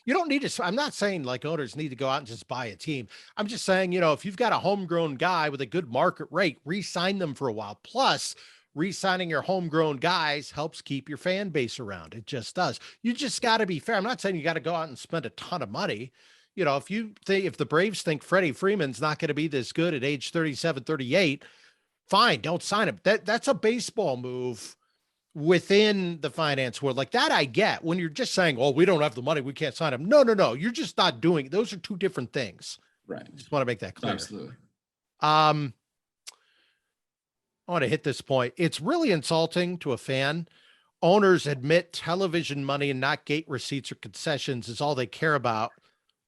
don't need to, I'm not saying like owners need to go out and just buy a team. I'm just saying, if you've got a homegrown guy with a good market rate, re-sign them for a while. Plus, re-signing your homegrown guys helps keep your fan base around. It just does. You just got to be fair. I'm not saying you got to go out and spend a ton of money. If the Braves think Freddie Freeman's not going to be this good at age 37, 38, fine, don't sign him. That's a baseball move within the finance world. Like that I get. When you're just saying, oh, we don't have the money, we can't sign him. No. You're just not doing it. Those are two different things. Right. Just want to make that clear. Absolutely. I want to hit this point. It's really insulting to a fan. Owners admit television money and not gate receipts or concessions is all they care about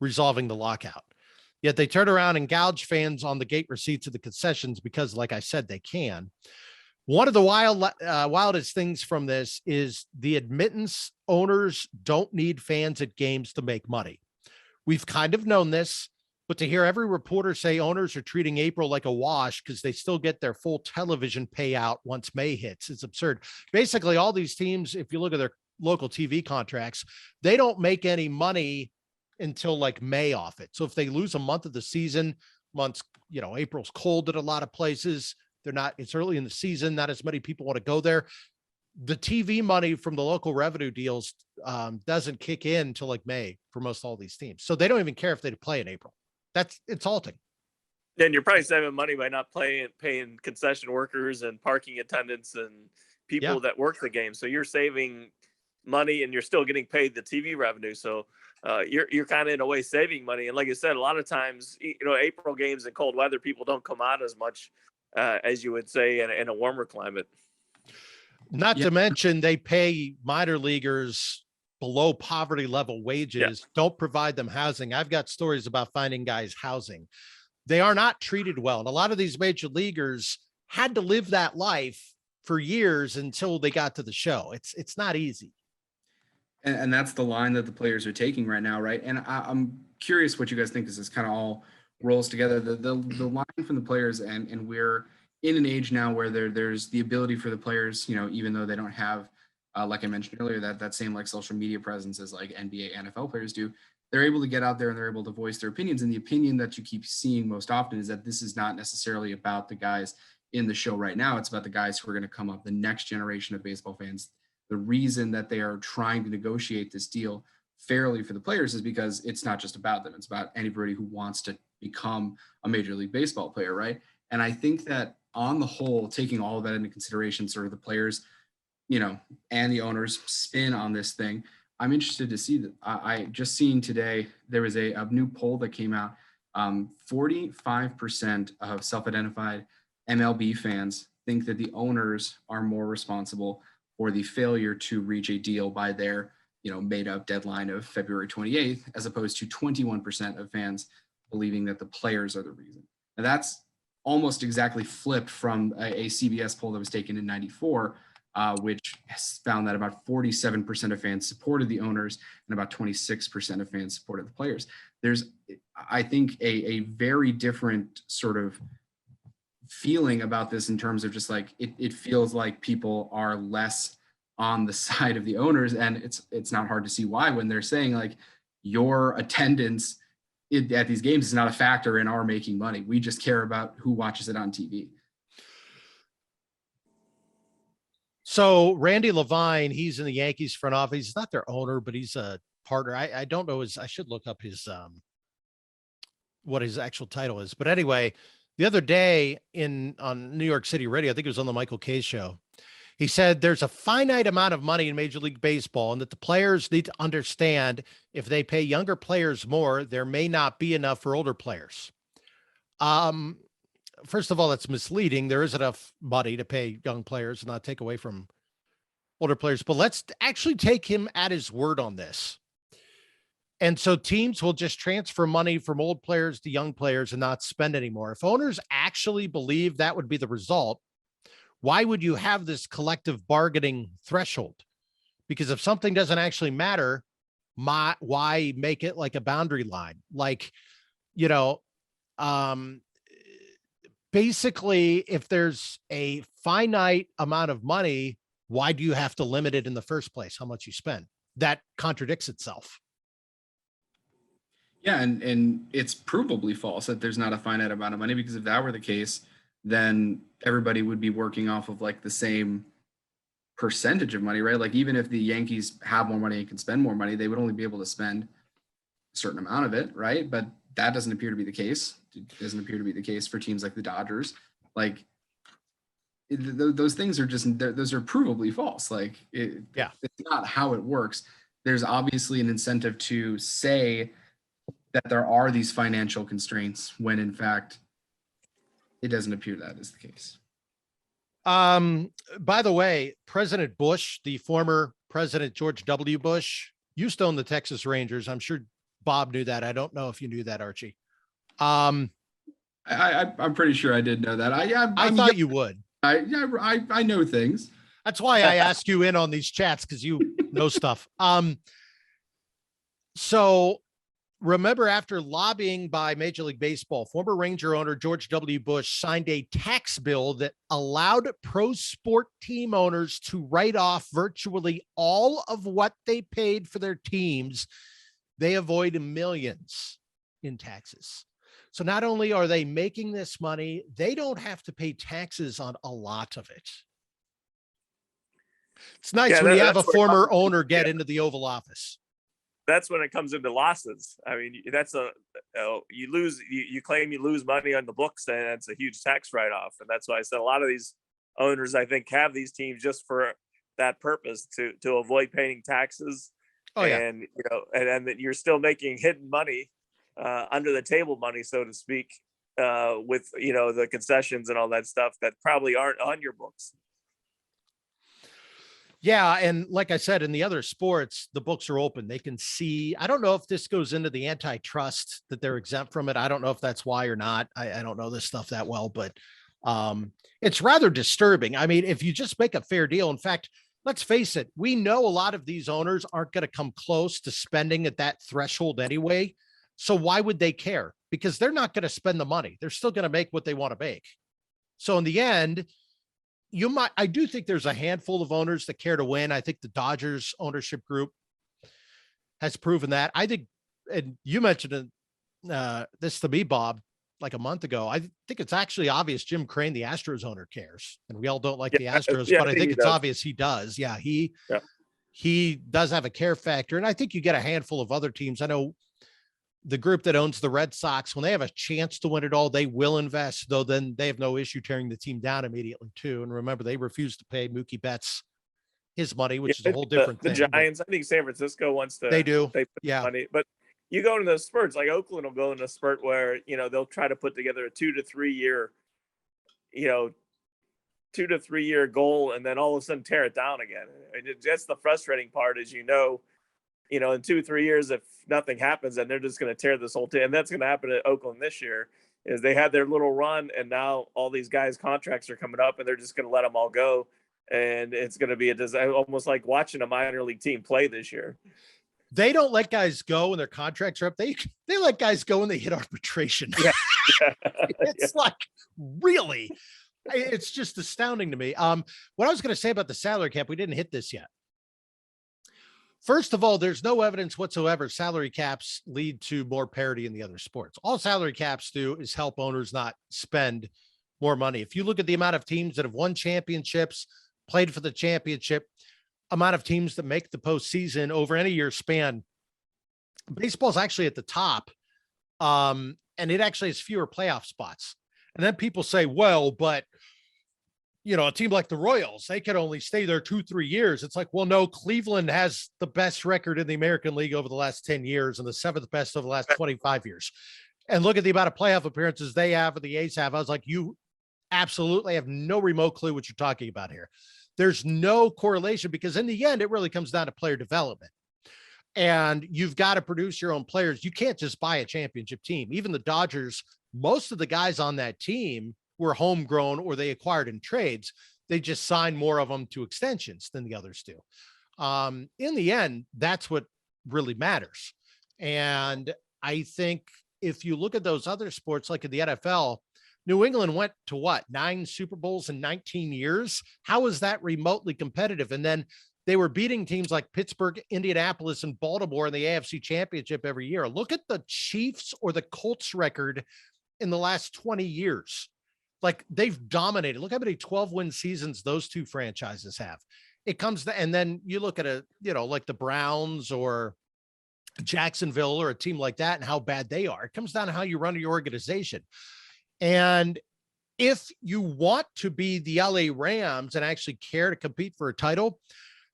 resolving the lockout. Yet they turn around and gouge fans on the gate receipts of the concessions because, like I said, they can. One of the wildest things from this is the admittance owners don't need fans at games to make money. We've kind of known this, but to hear every reporter say owners are treating April like a wash because they still get their full television payout once May hits, it's absurd. Basically, all these teams, if you look at their local TV contracts, they don't make any money until like May off it. So if they lose a month of the season, April's cold at a lot of places. It's early in the season. Not as many people want to go there. The TV money from the local revenue deals doesn't kick in until like May for most all these teams. So they don't even care if they play in April. That's insulting. Then you're probably saving money by not paying concession workers and parking attendants and people that work the game. So you're saving money and you're still getting paid the TV revenue. So you're kind of in a way saving money. And like I said, a lot of times, April games in cold weather, people don't come out as much as you would say in a warmer climate. Not to mention they pay minor leaguers below poverty level wages, don't provide them housing. I've got stories about finding guys housing. They are not treated well. And a lot of these major leaguers had to live that life for years until they got to the show. It's not easy. And that's the line that the players are taking right now, right? And I'm curious what you guys think as this kind of all rolls together. The line from the players, and we're in an age now where there's the ability for the players, even though they don't have, like I mentioned earlier, that same like social media presence as like NBA, NFL players do. They're able to get out there and they're able to voice their opinions. And the opinion that you keep seeing most often is that this is not necessarily about the guys in the show right now. It's about the guys who are going to come up, the next generation of baseball fans. The reason that they are trying to negotiate this deal fairly for the players is because it's not just about them. It's about anybody who wants to become a Major League Baseball player, right? And I think that on the whole, taking all of that into consideration, sort of the players, and the owners spin on this thing, I'm interested to see that. I just seen today, there was a new poll that came out. 45% of self-identified MLB fans think that the owners are more responsible for the failure to reach a deal by their, made up deadline of February 28th, as opposed to 21% of fans believing that the players are the reason. Now that's almost exactly flipped from a CBS poll that was taken in 94, which found that about 47% of fans supported the owners and about 26% of fans supported the players. There's, I think, a very different sort of feeling about this in terms of just like it feels like people are less on the side of the owners, and it's not hard to see why when they're saying like your attendance at these games is not a factor in our making money. We just care about who watches it on TV. So Randy Levine, he's in the Yankees front office. He's not their owner, but he's a partner. I don't know I should look up his what his actual title is. But anyway, the other day on New York City radio, I think it was on the Michael Kay show, he said there's a finite amount of money in Major League Baseball and that the players need to understand if they pay younger players more, there may not be enough for older players. First of all, that's misleading. There is enough money to pay young players and not take away from older players, but let's actually take him at his word on this. And so teams will just transfer money from old players to young players and not spend anymore. If owners actually believe that would be the result, why would you have this collective bargaining threshold? Because if something doesn't actually matter, why make it like a boundary line? Like, basically, if there's a finite amount of money, why do you have to limit it in the first place? How much you spend? That contradicts itself. Yeah, and it's provably false that there's not a finite amount of money, because if that were the case, then everybody would be working off of like the same percentage of money, right? Like even if the Yankees have more money and can spend more money, they would only be able to spend a certain amount of it, right? But that doesn't appear to be the case. It doesn't appear to be the case for teams like the Dodgers. Like those things are just, those are provably false. Like it's not how it works. There's obviously an incentive to say that there are these financial constraints when in fact it doesn't appear that is the case. By the way, President Bush, the former President George W. Bush, used to own the Texas Rangers. I'm sure Bob knew that. I don't know if you knew that, Archie. I'm pretty sure I did know that. I thought you would. I know things. That's why I ask you in on these chats, because you know stuff. So remember, after lobbying by Major League Baseball, former Ranger owner George W. Bush signed a tax bill that allowed pro sport team owners to write off virtually all of what they paid for their teams. They avoid millions in taxes. So not only are they making this money, they don't have to pay taxes on a lot of it. It's nice when you have a former owner get into the Oval Office. That's when it comes into losses. I mean, that's you claim you lose money on the books, and it's a huge tax write-off. And that's why I said a lot of these owners, I think, have these teams just for that purpose, to avoid paying taxes. Oh, yeah. And and that you're still making hidden money, under the table money, so to speak, with the concessions and all that stuff that probably aren't on your books. Yeah. And like I said, in the other sports, the books are open. They can see. I don't know if this goes into the antitrust, that they're exempt from it. I don't know if that's why or not. I don't know this stuff that well, but It's rather disturbing. I mean, if you just make a fair deal, in fact, let's face it, we know a lot of these owners aren't going to come close to spending at that threshold anyway. So why would they care? Because they're not going to spend the money. They're still going to make what they want to make. So in the end, I do think there's a handful of owners that care to win. I think the Dodgers ownership group has proven that. I think, and you mentioned this to me, Bob, like a month ago. I think it's actually obvious Jim Crane, the Astros owner, cares. And we all don't like the Astros, but I think it's obvious he does. Yeah, he does have a care factor. And I think you get a handful of other teams. I know the group that owns the Red Sox, when they have a chance to win it all, they will invest, though then they have no issue tearing the team down immediately too. And remember, they refused to pay Mookie Betts his money, which is a whole different thing. The Giants, I think San Francisco wants to. They do. They put money, but you go into those spurts, like Oakland will go in a spurt where, they'll try to put together a 2 to 3 year, 2 to 3 year goal, and then all of a sudden tear it down again. That's the frustrating part is, in 2 3 years, if nothing happens, then they're just going to tear this whole team. And that's going to happen at Oakland this year is they had their little run, and now all these guys' contracts are coming up, and they're just going to let them all go. And it's going to be almost like watching a minor league team play this year. They don't let guys go when their contracts are up. They let guys go when they hit arbitration. Yeah. It's like, really, it's just astounding to me. What I was going to say about the salary cap, we didn't hit this yet. First of all, there's no evidence whatsoever salary caps lead to more parity in the other sports. All salary caps do is help owners not spend more money. If you look at the amount of teams that have won championships, played for the championship, amount of teams that make the postseason over any year span, baseball's actually at the top. And it actually has fewer playoff spots. And then people say, well, but a team like the Royals, they could only stay there 2-3 years. It's like, well, no, Cleveland has the best record in the American League over the last 10 years and the 7th best over the last 25 years. And look at the amount of playoff appearances they have or the A's have. I was like, you absolutely have no remote clue what you're talking about here. There's no correlation because in the end, it really comes down to player development. And you've got to produce your own players. You can't just buy a championship team. Even the Dodgers, most of the guys on that team were homegrown or they acquired in trades. They just signed more of them to extensions than the others do. In the end, that's what really matters. And I think if you look at those other sports, like in the NFL, New England went to 9 Super Bowls in 19 years. How is that remotely competitive? And then they were beating teams like Pittsburgh, Indianapolis, and Baltimore in the AFC Championship every year. Look at the Chiefs or the Colts record in the last 20 years. Like, they've dominated. Look how many 12-win seasons those two franchises have. It comes to, and then you look at like the Browns or Jacksonville or a team like that and how bad they are. It comes down to how you run your organization. And if you want to be the LA Rams and actually care to compete for a title,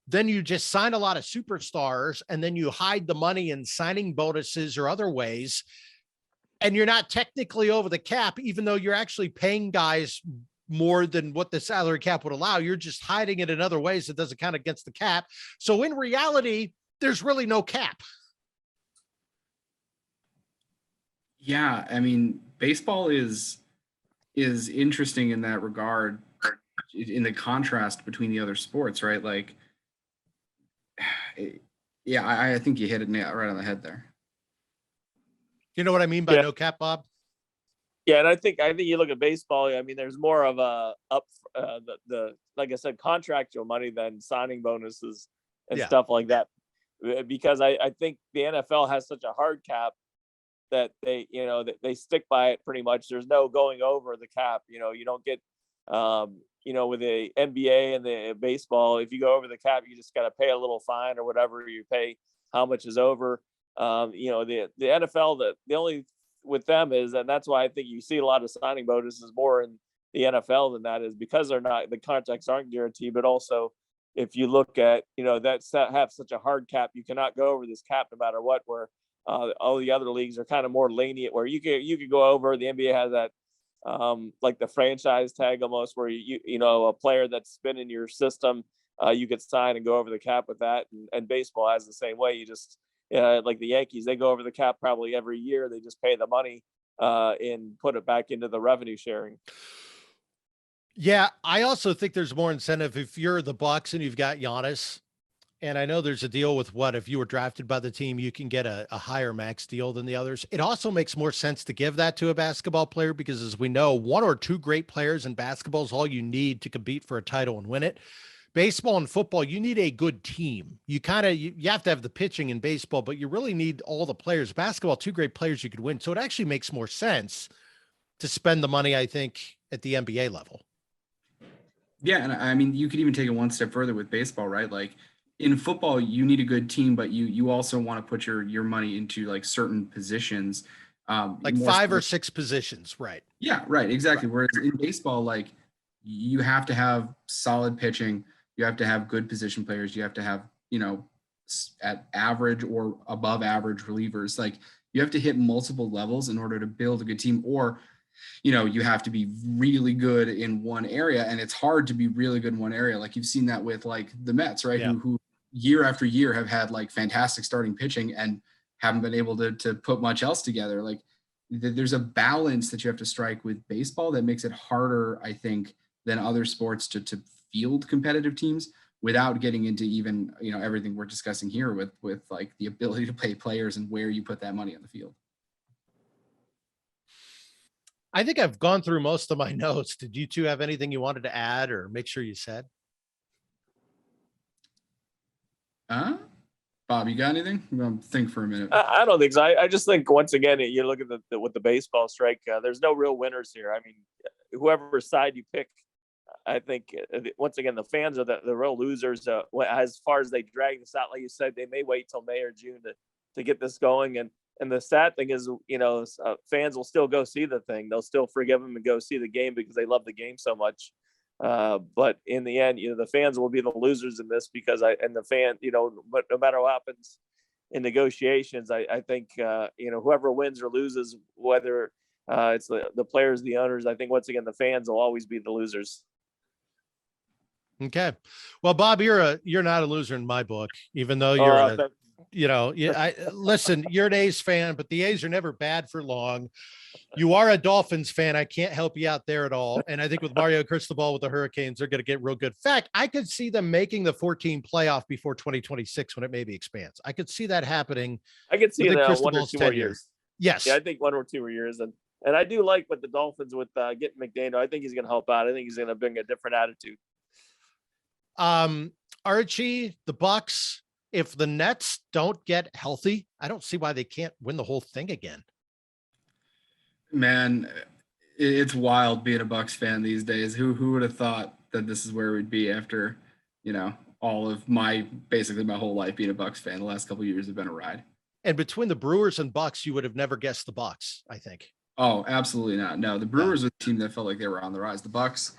then you just sign a lot of superstars and then you hide the money in signing bonuses or other ways. And you're not technically over the cap, even though you're actually paying guys more than what the salary cap would allow. You're just hiding it in other ways that doesn't count against the cap. So in reality, there's really no cap. Yeah, I mean, baseball is interesting in that regard, in the contrast between the other sports, right? Like, yeah, I think you hit it right on the head there. You know what I mean by no cap, Bob? Yeah, and I think you look at baseball. I mean, there's more of a the like I said, contractual money than signing bonuses and stuff like that, because I think the NFL has such a hard cap that they that they stick by it pretty much. There's no going over the cap. You don't get with the NBA and the baseball, if you go over the cap, you just got to pay a little fine or whatever you pay, how much is over. The NFL, the only with them is, and that's why I think you see a lot of signing bonuses more in the NFL than that, is because the contracts aren't guaranteed, but also if you look at, that's have such a hard cap, you cannot go over this cap no matter what, where all the other leagues are kind of more lenient, where you could go over. The NBA has that like the franchise tag almost, where a player that's been in your system, you could sign and go over the cap with that. And baseball has the same way. You just like the Yankees, they go over the cap probably every year. They just pay the money and put it back into the revenue sharing. Yeah, I also think there's more incentive if you're the Bucks and you've got Giannis. And I know there's a deal with what if you were drafted by the team, you can get a higher max deal than the others. It also makes more sense to give that to a basketball player because, as we know, one or two great players in basketball is all you need to compete for a title and win it. Baseball and football, you need a good team. You have to have the pitching in baseball, but you really need all the players. Basketball, two great players you could win. So it actually makes more sense to spend the money, I think, at the NBA level. Yeah, and I mean, you could even take it one step further with baseball, right? Like in football, you need a good team, but you also want to put your money into like certain positions, Like more five or six positions, right? yeah, right, exactly. Right. Whereas in baseball, like you have to have solid pitching, you have to have good position players, you have to have, at average or above average relievers. Like you have to hit multiple levels in order to build a good team, or you have to be really good in one area, and it's hard to be really good in one area. Like you've seen that with like the Mets, right? Yeah. Who year after year have had like fantastic starting pitching and haven't been able to put much else together. Like there's a balance that you have to strike with baseball that makes it harder, I think, than other sports to field competitive teams without getting into even, everything we're discussing here with like the ability to pay players and where you put that money on the field. I think I've gone through most of my notes. Did you two have anything you wanted to add or make sure you said? Bob, you got anything? I'm gonna think for a minute. I don't think so. I just think once again, you look at with the baseball strike. There's no real winners here. I mean, whoever side you pick, I think once again the fans are the real losers. As far as they drag this out, like you said, they may wait till May or June to get this going. And the sad thing is, fans will still go see the thing. They'll still forgive them and go see the game because they love the game so much. But in the end, the fans will be the losers in this because but no matter what happens in negotiations, I think, whoever wins or loses, whether it's the players, the owners, I think once again, the fans will always be the losers. Okay. Well, Bob, you're not a loser in my book, even though you're listen, you're an A's fan, but the A's are never bad for long. You are a Dolphins fan. I can't help you out there at all. And I think with Mario Cristobal with the Hurricanes, they're going to get real good. In fact, I could see them making the 14 playoff before 2026 when it maybe expands. I could see that happening. I could see that 1 or 2 more years. Yes. Yeah, I think 1 or 2 more years. And I do like what the Dolphins with getting McDaniel. I think he's going to help out. I think he's going to bring a different attitude. Archie, the Bucks, if the Nets don't get healthy, I don't see why they can't win the whole thing again. Man, it's wild being a Bucks fan these days. Who would have thought that this is where we'd be after, all of basically my whole life being a Bucks fan. The last couple of years have been a ride. And between the Brewers and Bucks, you would have never guessed the Bucks, I think. Oh, absolutely not. No, the Brewers were the team that felt like they were on the rise. The Bucks,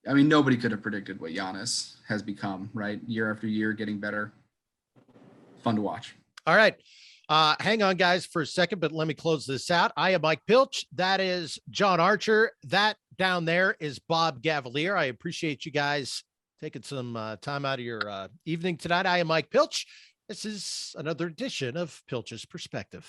I mean, nobody could have predicted what Giannis has become, right? Year after year, getting better. Fun to watch. All right. Hang on, guys, for a second, but let me close this out. I am Mike Pilch. That is John Archer. That down there is Bob Gavalier. I appreciate you guys taking some time out of your evening tonight. I am Mike Pilch. This is another edition of Pilch's Perspective.